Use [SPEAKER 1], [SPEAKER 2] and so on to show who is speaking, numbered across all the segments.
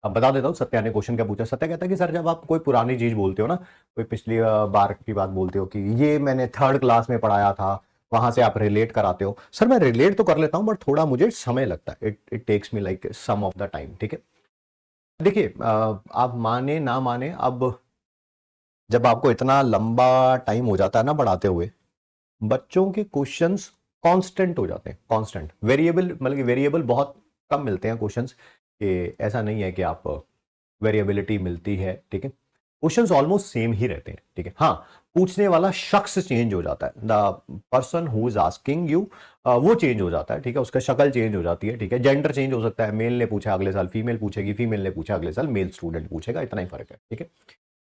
[SPEAKER 1] अब बता देता हूँ सत्या ने क्वेश्चन क्या पूछा। सत्या कहता है कि सर जब आप कोई पुरानी चीज बोलते हो ना, कोई पिछली बार की बात बोलते हो कि ये मैंने थर्ड क्लास में पढ़ाया था, वहां से आप रिलेट कराते हो। सर मैं रिलेट तो कर लेता हूँ, बट थोड़ा मुझे समय लगता है। It takes me like some of the time. ठीक है, देखिए आप माने ना माने, अब जब आपको इतना लंबा टाइम हो जाता है ना पढ़ाते हुए, बच्चों के क्वेश्चंस कांस्टेंट हो जाते हैं। कांस्टेंट वेरिएबल, मतलब कि वेरिएबल बहुत कम मिलते हैं क्वेश्चंस कि ऐसा नहीं है कि आप वेरिएबिलिटी मिलती है। ठीक है, क्वेश्चंस ऑलमोस्ट सेम ही रहते हैं। ठीक है, हाँ, पूछने वाला शख्स चेंज हो जाता है, the person who is asking you वो चेंज हो जाता है। ठीक है, उसका शक्ल चेंज हो जाती है। ठीक है, जेंडर चेंज हो सकता है, मेल ने पूछा अगले साल फीमेल पूछेगी, फीमेल ने पूछा अगले साल मेल स्टूडेंट पूछेगा, इतना ही फर्क है। ठीक है,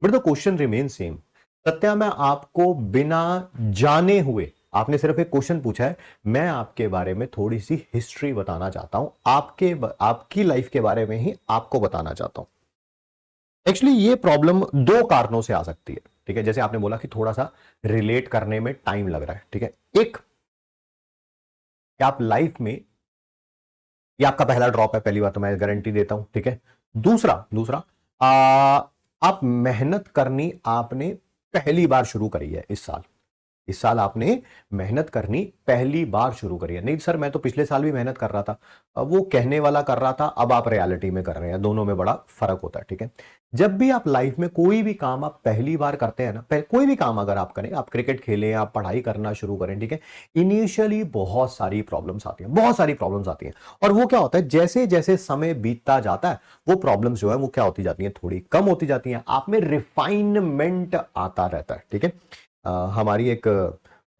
[SPEAKER 1] but the question remain same. Satya मैं आपको बिना जाने हुए, आपने सिर्फ एक क्वेश्चन पूछा है, मैं आपके बारे में थोड़ी सी हिस्ट्री बताना चाहता हूं, आपकी लाइफ के बारे में ही आपको बताना चाहता हूं। एक्चुअली ये प्रॉब्लम दो कारणों से आ सकती है। ठीक है, जैसे आपने बोला कि थोड़ा सा रिलेट करने में टाइम लग रहा है। ठीक है, एक कि आप लाइफ में, ये आपका पहला ड्रॉप है, पहली बात तो मैं गारंटी देता हूं। ठीक है, दूसरा दूसरा आ, आप मेहनत करनी आपने पहली बार शुरू करी है इस साल। इस साल आपने मेहनत करनी पहली बार शुरू करी है। नहीं सर मैं तो पिछले साल भी मेहनत कर रहा था। अब वो कहने वाला कर रहा था, अब आप रियलिटी में कर रहे हैं, दोनों में बड़ा फर्क होता है। ठीक है, जब भी आप लाइफ में कोई भी काम आप पहली बार करते हैं ना, कोई भी काम अगर आप करें, आप क्रिकेट खेलें, आप पढ़ाई करना शुरू करें, ठीक है, इनिशियली बहुत सारी प्रॉब्लम्स आती हैं, बहुत सारी प्रॉब्लम्स आती हैं। और वो क्या होता है, जैसे जैसे समय बीतता जाता है वो प्रॉब्लम्स जो है वो क्या होती जाती हैं, थोड़ी कम होती जाती हैं, आप में रिफाइनमेंट आता रहता है। ठीक है, हमारी एक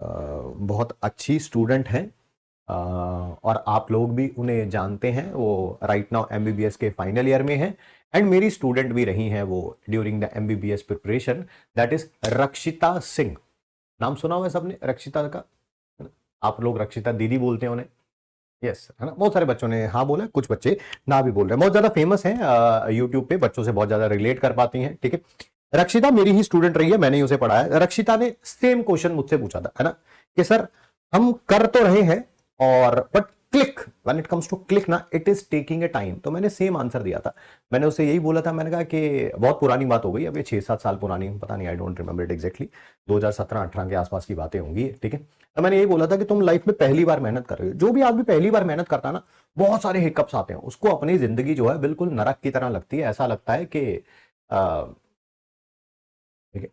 [SPEAKER 1] बहुत अच्छी स्टूडेंट हैं, और आप लोग भी उन्हें जानते हैं, वो राइट नाउ एमबीबीएस के फाइनल ईयर में हैं, एंड मेरी स्टूडेंट भी रही हैं वो during the MBBS preparation. That is रक्षिता सिंह। नाम सुना हुआ है सबने रक्षिता का, है ना? आप लोग रक्षिता दीदी बोलते हैं उन्हें, यस, है ना? बहुत सारे बच्चों ने हाँ बोला, कुछ बच्चे ना भी बोल रहे हैं। बहुत ज्यादा फेमस हैं यूट्यूब पे, बच्चों से बहुत ज्यादा रिलेट कर पाती हैं। ठीक है, रक्षिता मेरी ही स्टूडेंट रही है, मैंने ही उसे पढ़ाया। रक्षिता ने सेम क्वेश्चन मुझसे पूछा था, है ना, कि सर हम कर तो रहे हैं और but click, when it comes to click ना, it is taking a time. तो मैंने सेम आंसर दिया था। मैंने उसे यही बोला था, मैंने कहा कि बहुत पुरानी बात हो गई, अब ये 6-7 साल पुरानी, पता नहीं, I don't remember it exactly, 2017-18 के आसपास की बातें होंगी। ठीक है, तो मैंने यही बोला था कि तुम लाइफ में पहली बार मेहनत कर रहे हो, जो भी आदमी पहली बार मेहनत करता है ना, बहुत सारे हिकअप्स आते हैं, उसको अपनी जिंदगी जो है बिल्कुल नरक की तरह लगती है। ऐसा लगता है कि ठीक है,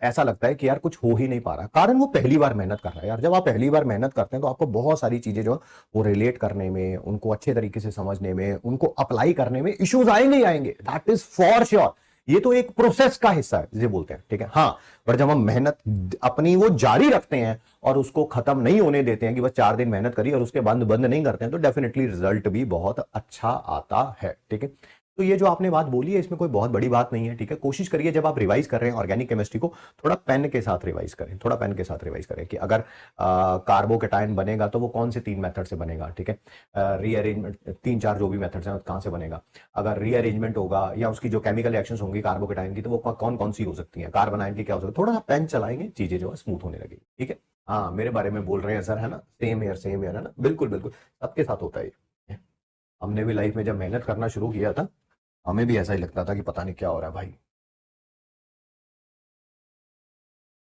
[SPEAKER 1] ऐसा लगता है कि यार कुछ हो ही नहीं पा रहा, कारण वो पहली बार मेहनत कर रहा है। यार जब आप पहली बार मेहनत करते हैं तो आपको बहुत सारी चीजें जो है वो रिलेट करने में, उनको अच्छे तरीके से समझने में, उनको अप्लाई करने में इश्यूज आएंगे ही आएंगे, दैट इज फॉर श्योर। ये तो एक प्रोसेस का हिस्सा है जिसे बोलते हैं। ठीक है, हाँ, पर जब हम मेहनत अपनी वो जारी रखते हैं और उसको खत्म नहीं होने देते हैं कि बस 4 दिन मेहनत करी और उसके बाद बंद नहीं करते हैं, तो डेफिनेटली रिजल्ट भी बहुत अच्छा आता है। ठीक है, तो ये जो आपने बात बोली है इसमें कोई बहुत बड़ी बात नहीं है। ठीक है, कोशिश करिए जब आप रिवाइज कर रहे हैं ऑर्गेनिक केमिस्ट्री को, थोड़ा पेन के साथ रिवाइज करें, थोड़ा पेन के साथ रिवाइज करें कि अगर कार्बोकेटायन बनेगा तो वो कौन से 3 मेथड से बनेगा। ठीक है, रीअरेंजमेंट 3-4 जो भी मेथड्स हैं कहां से बनेगा, अगर रीअरेंजमेंट होगा या उसकी जो केमिकल रिएक्शंस होंगी कार्बोकेटायन की, तो वो कौन कौन सी हो सकती है, कार्बोनाइन की क्या हो सकती है। थोड़ा सा पेन चलाएंगे, चीजें जो है स्मूथ होने लगेगी। ठीक है, हाँ, मेरे बारे में बोल रहे हैं सर, है ना, सेम ईयर है ना, बिल्कुल बिल्कुल, सबके साथ होता है ये। हमने भी लाइफ में जब मेहनत करना शुरू किया था, हमें भी ऐसा ही लगता था कि पता नहीं क्या हो रहा है भाई,